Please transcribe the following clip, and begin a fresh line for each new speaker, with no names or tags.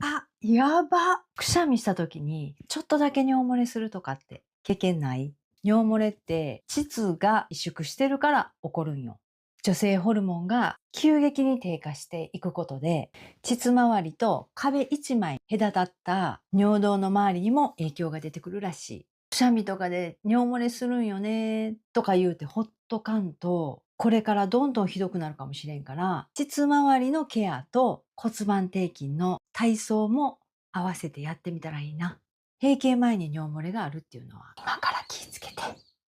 あ、やば。くしゃみした時に、ちょっとだけ尿漏れするとかって経験ない？尿漏れって膣が萎縮してるから起こるんよ。女性ホルモンが急激に低下していくことで、膣周りと壁一枚隔たった尿道の周りにも影響が出てくるらしい。くしゃみとかで尿漏れするんよねとか言うてほっとかんと、これからどんどんひどくなるかもしれんから、膣周りのケアと骨盤底筋の体操も合わせてやってみたらいいな。閉経前に尿漏れがあるっていうのは、今から気ぃつけて。